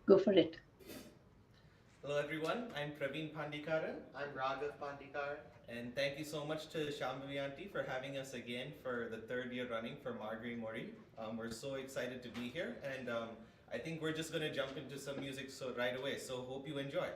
Go for it. Hello everyone, I'm Praveen Pandikaran, I'm Ragav Pandikaran. and thank you so much to Shambhavi Aunty for having us again for the third year running for Margazhi Mori. We're so excited to be here, and I think we're just going to jump into some music right away. So hope you enjoy.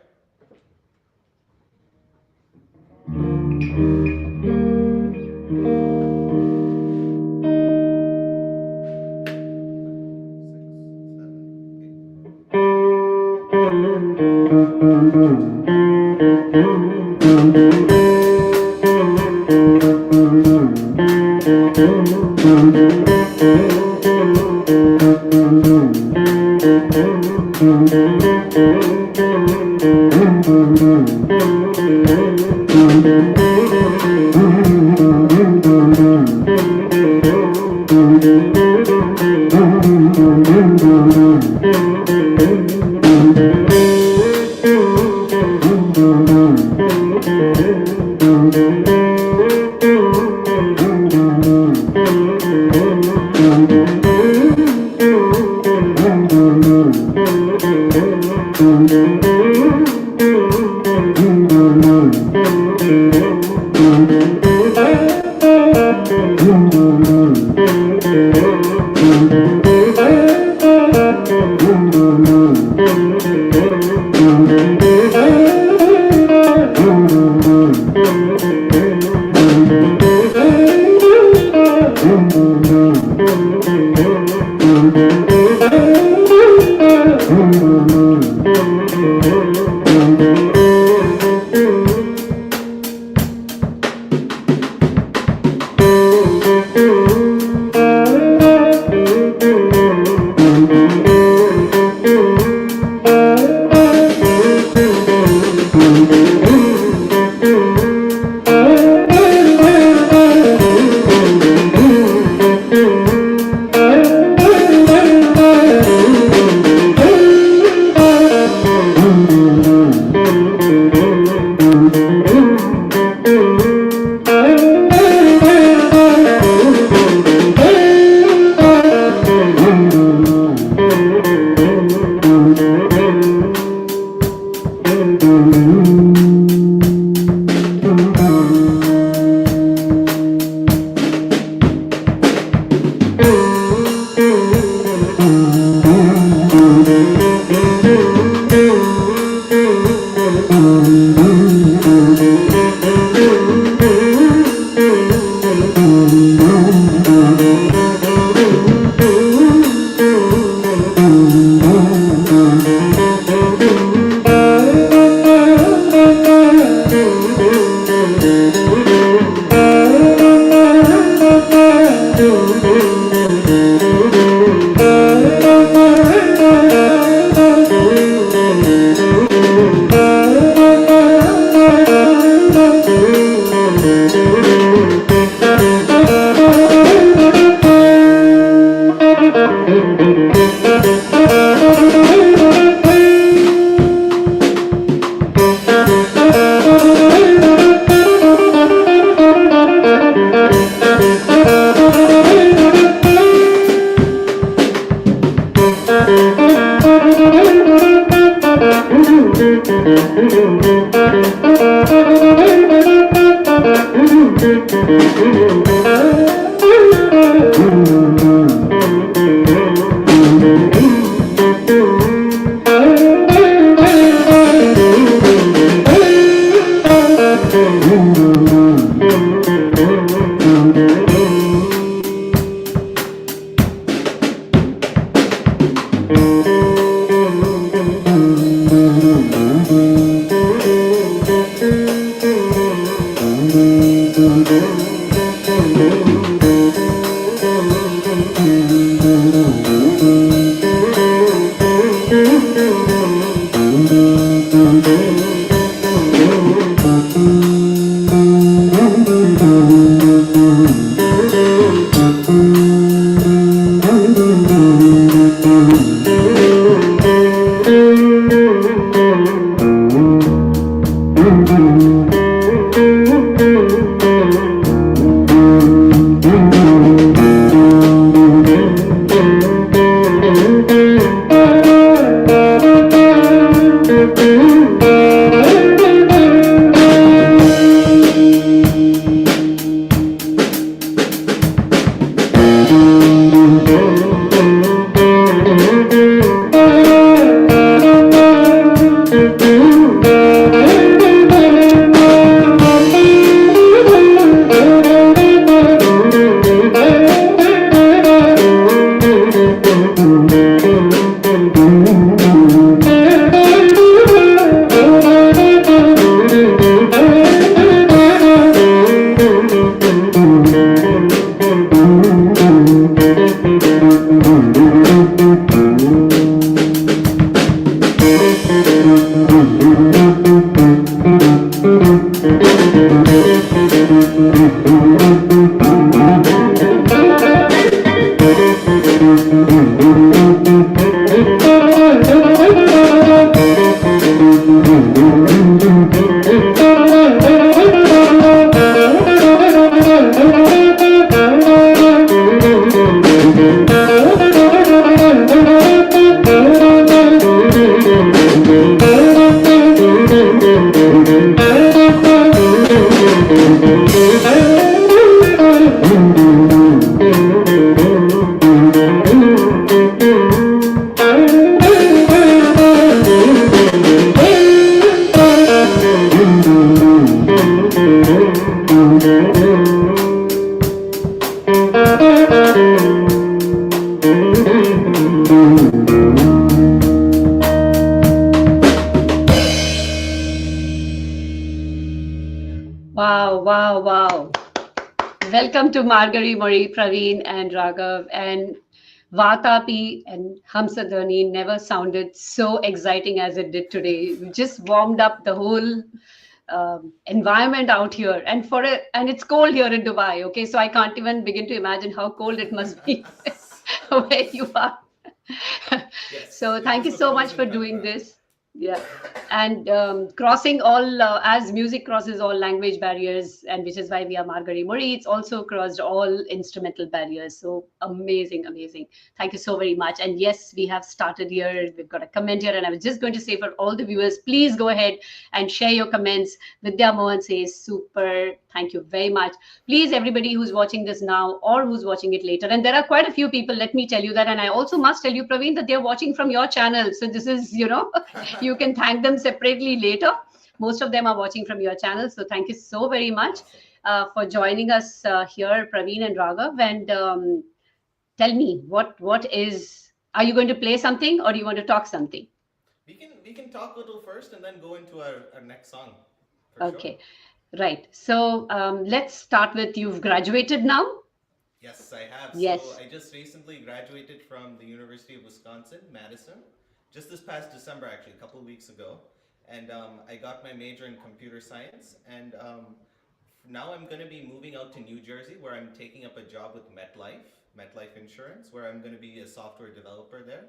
Wow, wow, wow. Welcome to Margazhi, Mori, Praveen, and Ragav. And Vatapi and Hamsadhani never sounded so exciting as it did today. We just warmed up the whole environment out here, and and it's cold here in Dubai. Okay, so I can't even begin to imagine how cold it must be where you are. Yes, So it thank is you the so much frozen for doing tundra. this. Yeah, and crossing all as music crosses all language barriers, and which is why we are Margari Muri. It's also crossed all instrumental barriers. So amazing, amazing. Thank you so very much. And yes, we have started here. We've got a comment here, and I was just going to say for all the viewers, please go ahead and share your comments. Vidya Mohan says, super. Thank you very much. Please, everybody who's watching this now or who's watching it later, and there are quite a few people, let me tell you that. And I also must tell you, Praveen, that they're watching from your channel. So this is, you can thank them separately later. Most of them are watching from your channel. So thank you so very much Awesome. for joining us here, Praveen and Raghav. And tell me, what is, are you going to play something or do you want to talk something? We can talk a little first and then go into our next song for sure. Okay, right. So let's start with you've graduated now? Yes, I have. So Yes. I just recently graduated from the University of Wisconsin, Madison, just this past December, actually, a couple of weeks ago. And I got my major in computer science. And now I'm going to be moving out to New Jersey, where I'm taking up a job with MetLife Insurance, where I'm going to be a software developer there.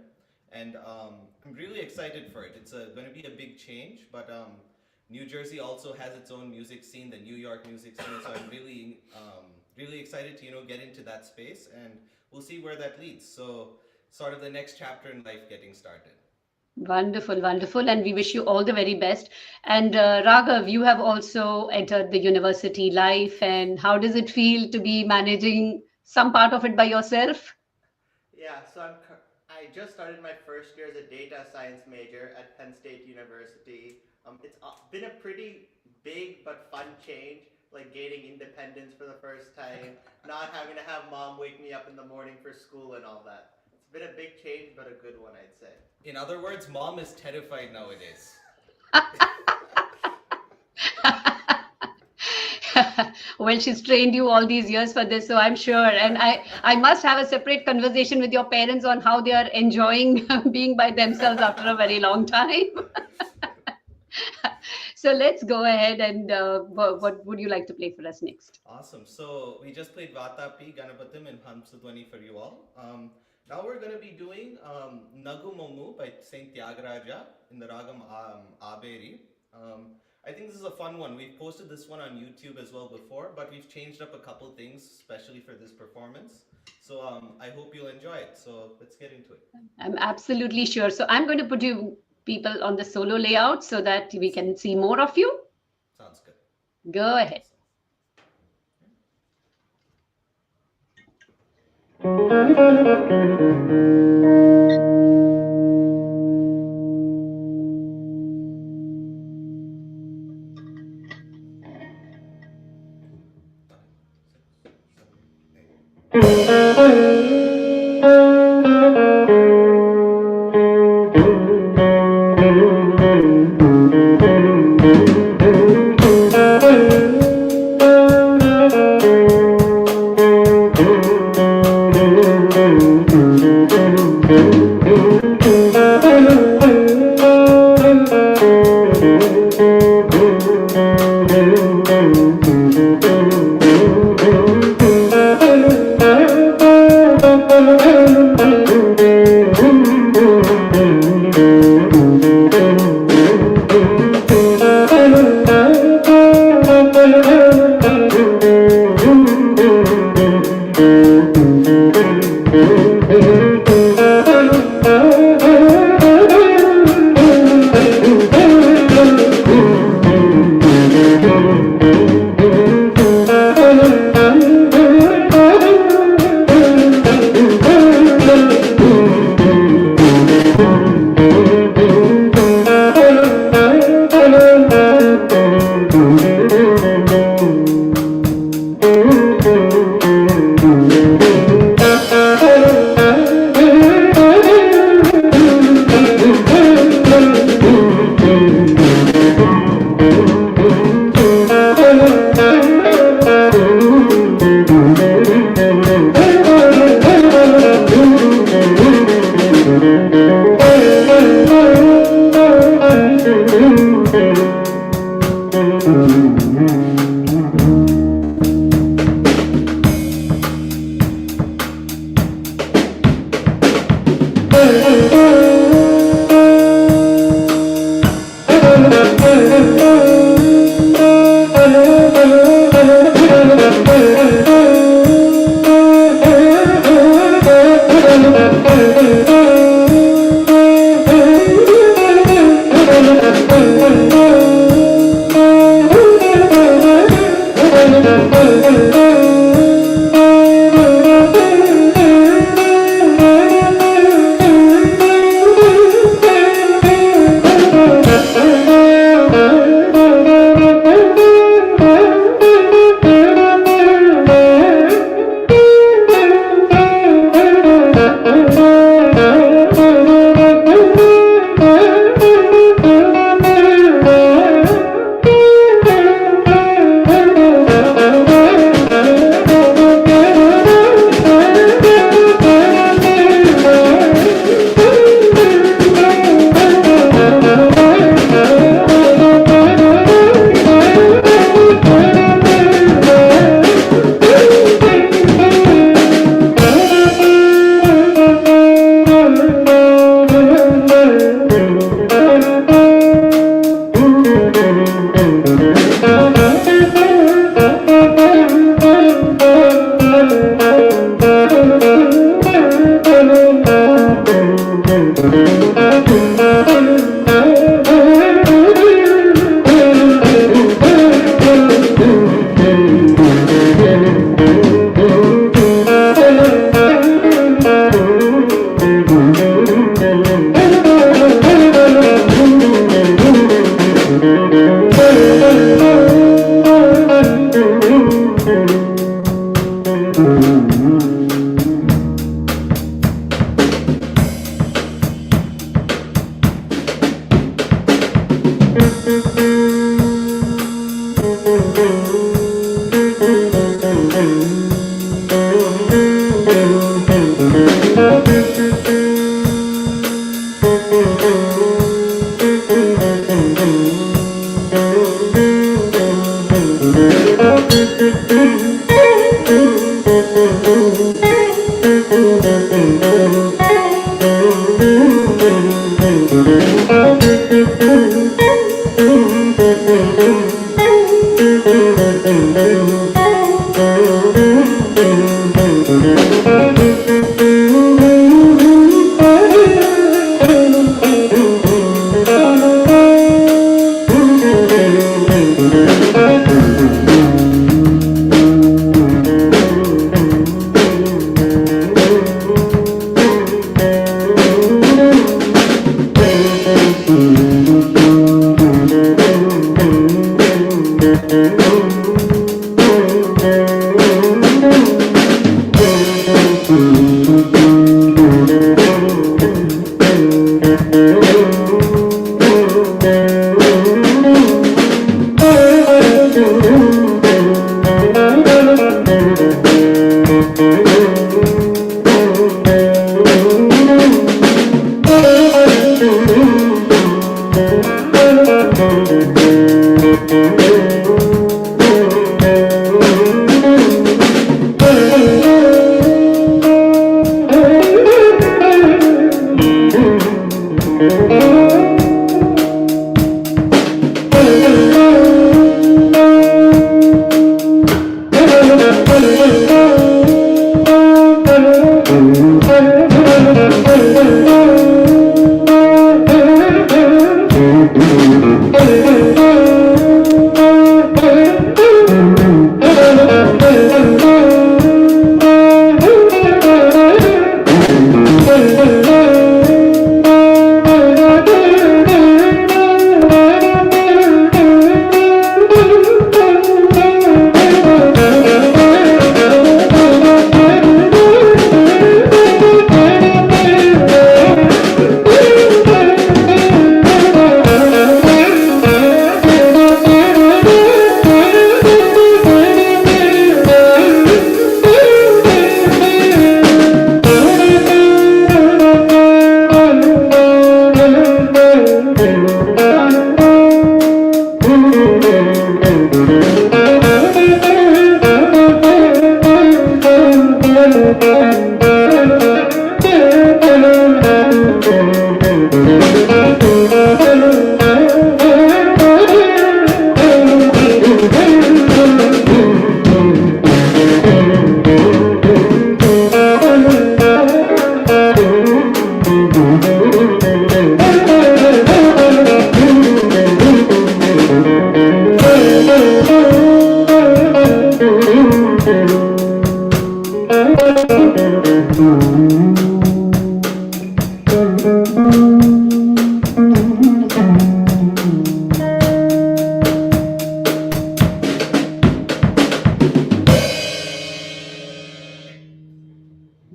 And I'm really excited for it. It's going to be a big change, but New Jersey also has its own music scene, the New York music scene. So I'm really excited to get into that space, and we'll see where that leads. So sort of the next chapter in life getting started. Wonderful, wonderful. And we wish you all the very best. And Raghav, you have also entered the university life. And how does it feel to be managing some part of it by yourself? Yeah, so I just started my first year as a data science major at Penn State University. It's been a pretty big but fun change, like gaining independence for the first time, not having to have mom wake me up in the morning for school and all that. It's been a big change, but a good one, I'd say. In other words, mom is terrified nowadays. Well, she's trained you all these years for this, so I'm sure. And I must have a separate conversation with your parents on how they are enjoying being by themselves after a very long time. So let's go ahead and Awesome. what would you like to play for us next? Awesome. So we just played Vatapi, Ganapatim, and Hamsadwani for you all. Now we're going to be doing Nagu Momu by Saint Tyagaraja in the Ragam Aberi. I think this is a fun one. We've posted this one on YouTube as well before, but we've changed up a couple things, especially for this performance. So I hope you'll enjoy it. So let's get into it. I'm absolutely sure. So I'm going to put you people on the solo layout so that we can see more of you? Sounds good. Go ahead.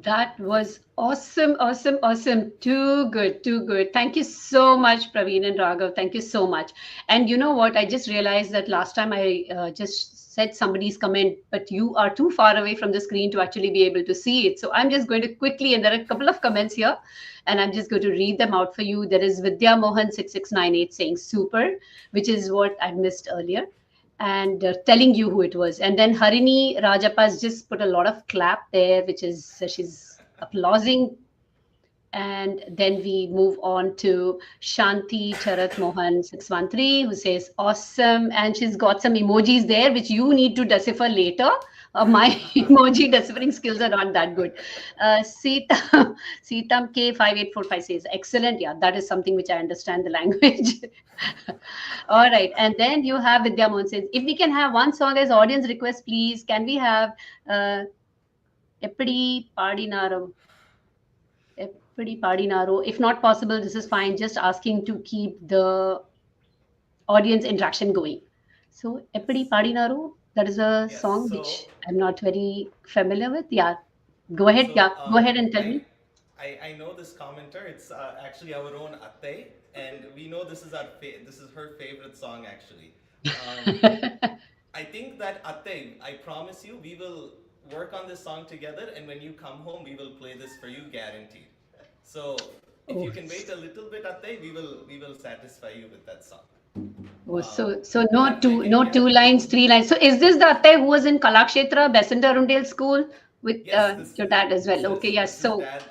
That was awesome, awesome, awesome. Too good, too good. Thank you so much, Praveen and Raghav. Thank you so much. And you know what? I just realized that last time I just said somebody's comment, but you are too far away from the screen to actually be able to see it. So I'm just going to quickly, and there are a couple of comments here, and I'm just going to read them out for you. There is Vidya Mohan 6698 saying super, which is what I missed earlier, and telling you who it was. And then Harini Rajappa has just put a lot of clap there, which is she's applauding. And then we move on to Shanti Charat Mohan 613, who says awesome. And she's got some emojis there, which you need to decipher later. My emoji deciphering skills are not that good. Sitam K5845 says excellent. Yeah, that is something which I understand the language. All right. And then you have Vidya Mohan says, if we can have one song as audience request, please, can we have Eppadi Padinaram? Eppadi Padinaro. If not possible, this is fine. Just asking to keep the audience interaction going. So, Eppadi Padinaro, that is a Yes. song So which I'm not very familiar with. Yeah. Go ahead. so Yeah. Go ahead and tell I me. I know this commenter. It's actually our own Atte, and we know this is this is her favorite song actually. Um, I think that Atte, I promise you, we will work on this song together, and when you come home, we will play this for you, guaranteed. So if Oh, you can wait a little bit, Atte, we will satisfy you with that song. oh, Um, so no I two, can no get. two lines, three lines. So is this the Atte who was in Kalakshetra, Besant Arundale School with Yes, your dad as well? Okay, yes. this is So dad.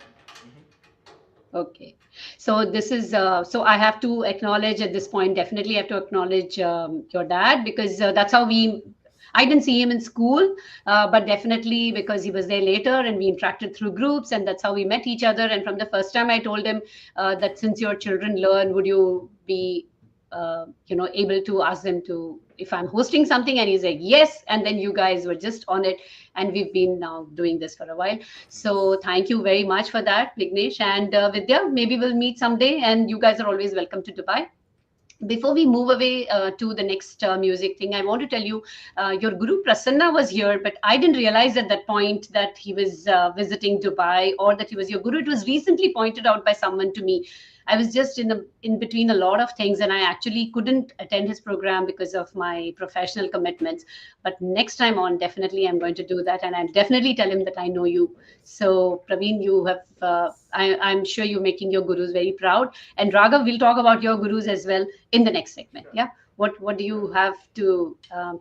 Mhm. okay. So this is so I have to acknowledge at this point, definitely have to acknowledge your dad because that's how we. I didn't see him in school, but definitely because he was there later and we interacted through groups, and that's how we met each other. And from the first time, I told him that since your children learn, would you be, able to ask them to if I'm hosting something? And he's like, yes. And then you guys were just on it, and we've been now doing this for a while. So thank you very much for that, Vignesh and Vidya. Maybe we'll meet someday, and you guys are always welcome to Dubai. Before we move away to the next music thing, I want to tell you your Guru Prasanna was here, but I didn't realize at that point that he was visiting Dubai or that he was your Guru. It was recently pointed out by someone to me. I was just in between a lot of things, and I actually couldn't attend his program because of my professional commitments. But next time on, definitely I'm going to do that, and I'll definitely tell him that I know you. So, Praveen, you have, I'm sure you're making your gurus very proud. And Raghav, we'll talk about your gurus as well in the next segment. Sure. Yeah. What do Sure. you have to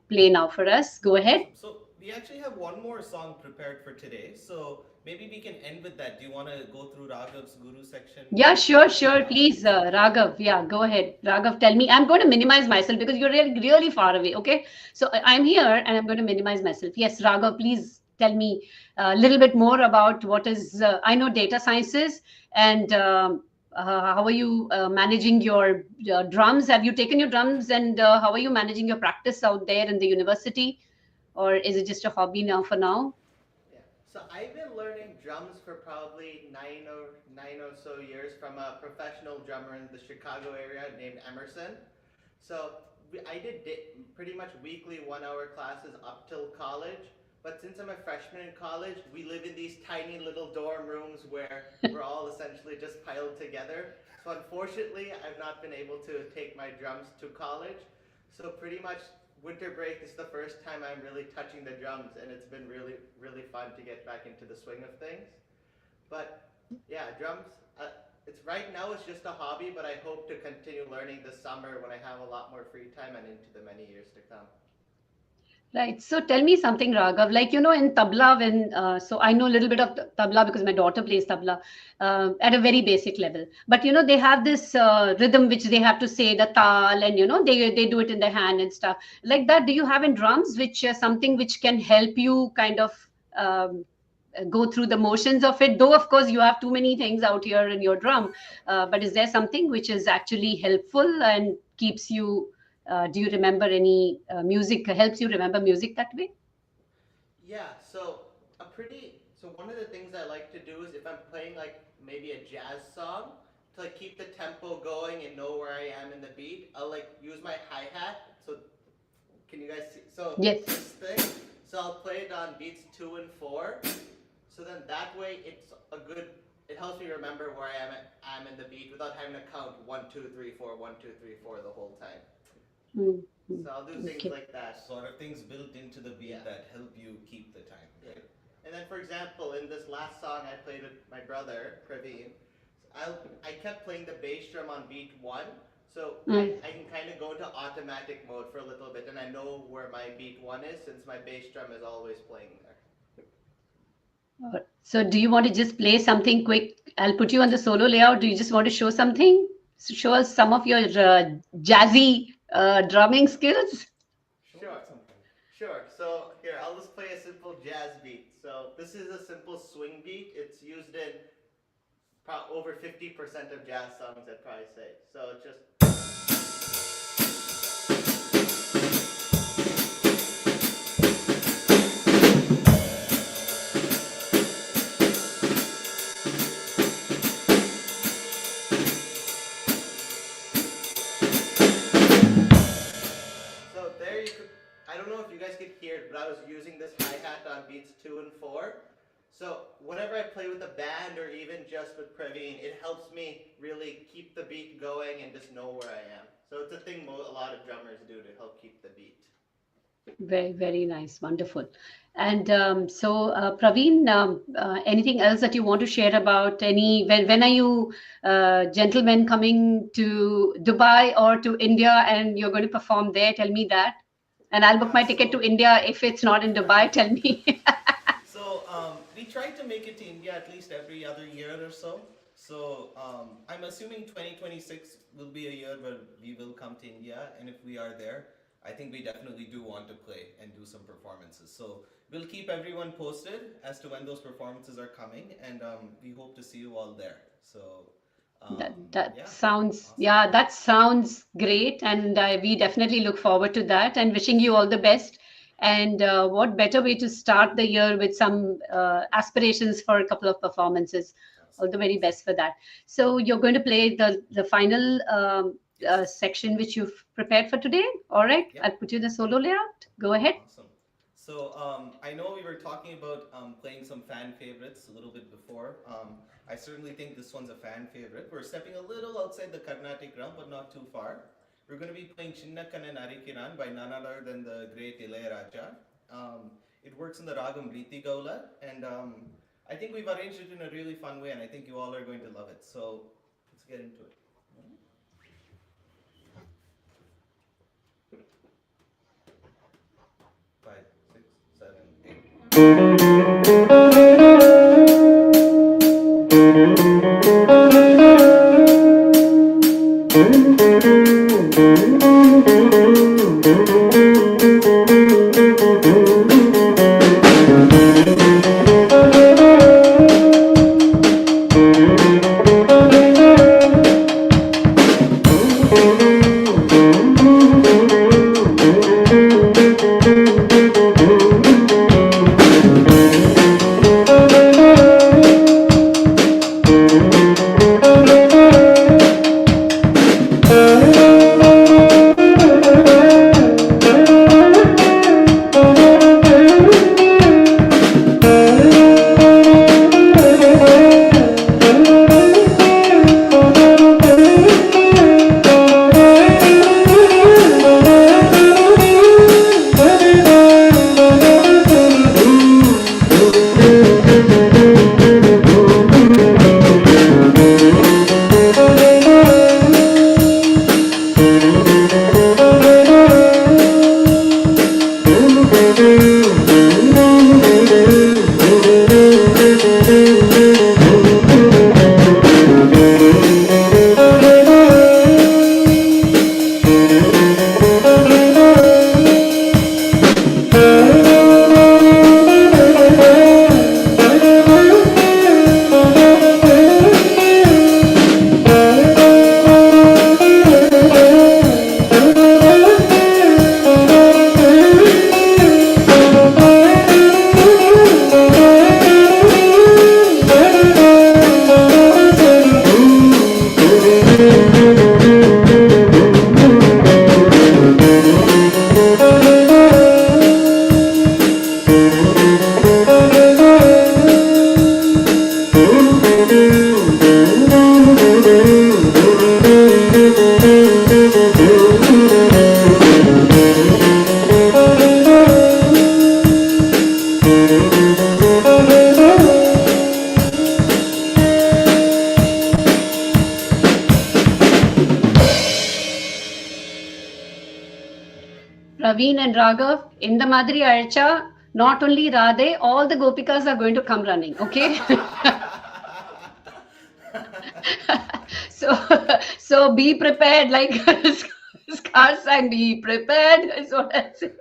play now for us? Go ahead. Awesome. So we actually have one more song prepared for today. So maybe we can end with that. Do you want to go through Raghav's Guru section Yeah, sure, right sure. now? Please, Raghav. Yeah, go ahead. Raghav, tell me. I'm going to minimize myself because you're really, really far away. Okay. So I'm here and I'm going to minimize myself. Yes, Raghav, please tell me a little bit more about what is, I know data sciences and how are you managing your drums? Have you taken your drums and how are you managing your practice out there in the university? Or is it just a hobby now for now? Yeah. So I've been learning drums for probably nine or so years from a professional drummer in the Chicago area named Emerson. So I did pretty much weekly 1 hour classes up till college. But since I'm a freshman in college, we live in these tiny little dorm rooms where we're all essentially just piled together. So unfortunately, I've not been able to take my drums to college. So pretty much winter break is the first time I'm really touching the drums, and it's been really, really fun to get back into the swing of things. But yeah, drums. It's right now it's just a hobby, but I hope to continue learning this summer when I have a lot more free time and into the many years to come. Right. So tell me something, Raghav. Like, in tabla, so I know a little bit of tabla because my daughter plays tabla at a very basic level. But, they have this rhythm which they have to say the tal and, they do it in their hand and stuff like that. Do you have in drums, which something which can help you kind of go through the motions of it? Though, of course, you have too many things out here in your drum. But is there something which is actually helpful and keeps you do you remember any music helps you remember music that way? Yeah, so one of the things I like to do is if I'm playing like maybe a jazz song to like keep the tempo going and know where I am in the beat, I'll like use my hi-hat. So can you guys see? So Yes. this thing. So I'll play it on beats 2 and 4. So then that way it's a good. It helps me remember where I'm in the beat without having to count 1, 2, 3, 4, 1, 2, 3, 4 the whole time. Mm, So I'll do things okay. like that. Sort of things built into the beat Yeah. that help you keep the time, Yeah. right? And then, for example, in this last song I played with my brother, Praveen, I kept playing the bass drum on beat 1. So Mm. I can kind of go into automatic mode for a little bit, and I know where my beat 1 is since my bass drum is always playing there. So do you want to just play something quick? I'll put you on the solo layout. Do you just want to show something? Show us some of your jazzy drumming skills. Show Sure. off something. Sure. So here, I'll just play a simple jazz beat. So this is a simple swing beat. It's used in over 50% of jazz songs, I'd probably say. So it's just. So there you could. I don't know if you guys could hear it, but I was using this hi hat on beats 2 and 4. So whenever I play with a band or even just with Praveen, it helps me really keep the beat going and just know where I am. So it's a thing a lot of drummers do to help keep the beat. Very, very nice. Wonderful. And Praveen, anything else that you want to share about when are you gentlemen coming to Dubai or to India and you're going to perform there? Tell me that. And I'll book Yeah, my ticket to so India if it's not in Dubai. Tell me. So we try to make it to India at least every other year or so. So I'm assuming 2026 will be a year where we will come to India, and if we are there, I think we definitely do want to play and do some performances. So we'll keep everyone posted as to when those performances are coming, and we hope to see you all there. So That yeah, sounds, awesome. yeah, that sounds great, and we definitely look forward to that. And wishing you all the best. And what better way to start the year with some aspirations for a couple of performances? All Awesome, the very awesome. best for that. So you're going to play the final Yes. section which you've prepared for today. All right, Yep. I'll put you in the solo layout. Go ahead. Awesome. So I know we were talking about playing some fan favorites a little bit before. I certainly think this one's a fan favorite. We're stepping a little outside the Carnatic realm, but not too far. We're going to be playing Chinnakkana Narikiran by none other than the great Ilayaraja. It works in the ragam Riti Gaula, and I think we've arranged it in a really fun way, and I think you all are going to love it. So let's get into it. Praveen and Ragav, in the Madri Archa, not only Radhe, all the Gopikas are going to come running, okay? so so be prepared, like Scar sang, be prepared is what I say.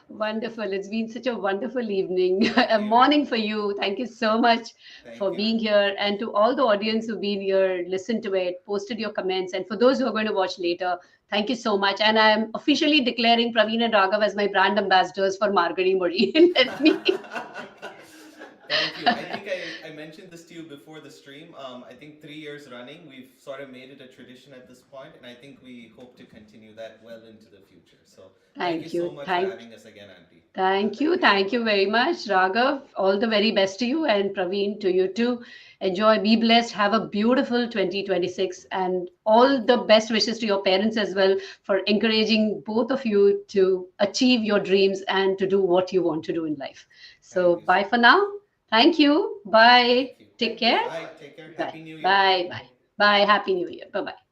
Wonderful. It's been such a wonderful evening, Thank a you. morning for you. Thank you so much Thank for you. being here. And to all the audience who've been here, listened to it, posted your comments. And for those who are going to watch later, thank you so much. And I'm officially declaring Praveen and Raghav as my brand ambassadors for Margari Modi. Let me. Thank you. I think I mentioned this to you before the stream. I think 3 years running, we've sort of made it a tradition at this point, and I think we hope to continue that well into the future. So thank you Thank so you. much for Thank having us again, Auntie. Thank you. Thank you very much, Raghav. All the very best to you and Praveen to you too. Enjoy, be blessed, have a beautiful 2026, and all the best wishes to your parents as well for encouraging both of you to achieve your dreams and to do what you want to do in life. Thank So, you bye so for much. now. Thank you. Bye. Thank you. Take Thank you. care. Bye. Take care. Bye. Happy New Year. Bye. Bye. Bye. Happy New Year. Bye bye.